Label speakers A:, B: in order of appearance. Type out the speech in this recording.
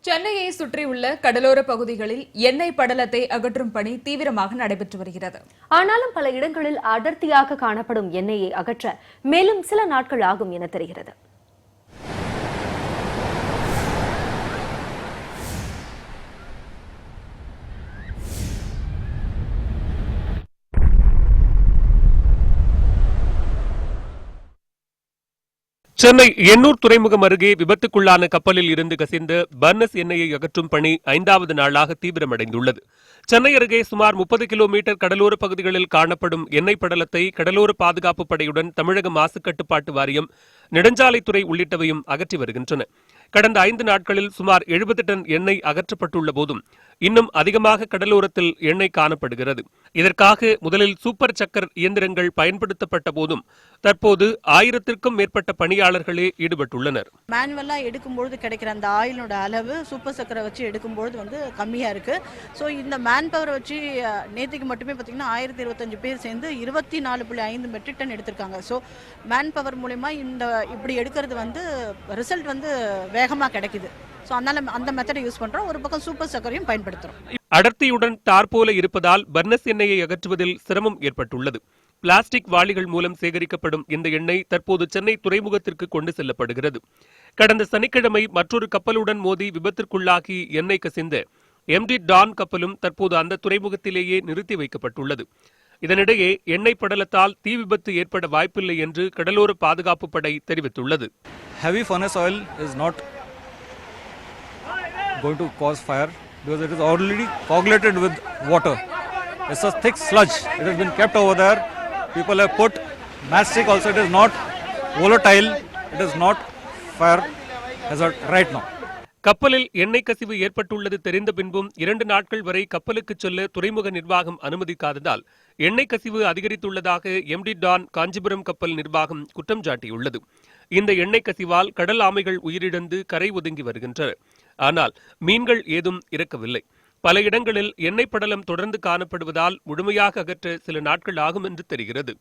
A: சென்னையை சுற்றியுள்ள கடலோர பகுதிகளில் எண்ணெய் படலத்தை அகற்றும் பணி தீவிரமாக நடைபெற்று வருகிறது.
B: ஆனாலும் பல இடங்களில் அடர்த்தியாக காணப்படும் எண்ணெயை அகற்ற மேலும் சில நாட்கள் ஆகும் என தெரிகிறது.
C: சென்னை எண்ணூர் துறைமுகம் அருகே விபத்துக்குள்ளான கப்பலில் இருந்து கசிந்த பர்னஸ் எண்ணெயை அகற்றும் பணி 5வது நாளாக தீவிரமடைந்துள்ளது. சென்னை அருகே சுமார் 30 கிலோமீட்டர் கடலோர பகுதிகளில் காணப்படும் எண்ணெய் படலத்தை கடலோர பாதுகாப்பு படையுடன் தமிழக மாசு கட்டுப்பாட்டு வாரியம், நெடுஞ்சாலைத்துறை உள்ளிட்டவையும் அகற்றி வருகின்றன. கடந்த 5 நாட்களில் சுமார் 70 டன் எண்ணெய் அகற்றப்பட்டுள்ள போதும் இன்னும் அதிகமாக கடலோரத்தில் எண்ணெய் காணப்படுகிறது. இதற்காக முதலில் சூப்பர் சக்கர் இயந்திரங்கள் பயன்படுத்தப்பட்ட போதும் தற்போது 1000க்கும் மேற்பட்ட பணியாளர்களே ஈடுபட்டுள்ளனர்.
D: மேனுவலா எடுக்கும்போது கிடைக்கிற அந்த ஆயிலோட அளவு சூப்பர் சக்கரை வச்சு எடுக்கும்போது கம்மியா இருக்கு. ஸோ இந்த மேன் பவர் வச்சு நேற்றுக்கு மட்டுமே பார்த்தீங்கன்னா 1025 பேர் சேர்ந்து 24.5 மெட்ரிக் டன் எடுத்திருக்காங்க. ஸோ மேன் பவர் மூலமா இப்படி எடுக்கிறது ரிசல்ட் வேகமாக கிடைக்குது. ஸோ அதனால அந்த மெத்தடை யூஸ் பண்றோம். ஒரு பக்கம் சூப்பர் சக்கரையும் பயன்படுத்துறோம்.
C: அடர்த்தியுடன் தார் போல இருப்பதால் பர்னஸ் எண்ணெயை அகற்றுவதில் சிரமம் ஏற்பட்டுள்ளது. பிளாஸ்டிக் வாளிகள் மூலம் சேகரிக்கப்படும் இந்த எண்ணெய் தற்போது சென்னை துறைமுகத்திற்கு கொண்டு செல்லப்படுகிறது. கடந்த சனிக்கிழமை மற்றொரு கப்பலுடன் மோதி விபத்திற்குள்ளாகி எண்ணெய் கசிந்த MT டான் கப்பலும் தற்போது அந்த துறைமுகத்திலேயே நிறுத்தி வைக்கப்பட்டுள்ளது. இதனிடையே எண்ணெய் படலத்தால் தீ விபத்து ஏற்பட வாய்ப்பில்லை என்று கடலோர பாதுகாப்பு படை தெரிவித்துள்ளது.
E: Heavy furnace oil is not going to cause fire because it is already coagulated with water. It's a thick sludge. It has been kept over there. People have put mastic also. It is not volatile. It is not fire hazard right now.
C: கப்பலில் எண்ணெய் கசிவு ஏற்பட்டுள்ளது தெரிந்த பின்பும் 2 நாட்கள் வரை கப்பலுக்கு செல்ல துறைமுக நிர்வாகம் அனுமதிக்காததால் எண்ணெய் கசிவு அதிகரித்துள்ளதாக MT டான் காஞ்சிபுரம் கப்பல் நிர்வாகம் குற்றம் சாட்டியுள்ளது. இந்த எண்ணெய் கசிவால் கடல் ஆமைகள் உயிரிழந்து கரை ஒதுங்கி வருகின்றன. ஆனால் மீன்கள் ஏதும் இறக்கவில்லை. பல இடங்களில் எண்ணெய் படலம் தொடர்ந்து காணப்படுவதால் முழுமையாக அகற்ற சில நாட்கள் ஆகும் என்று தெரிகிறது.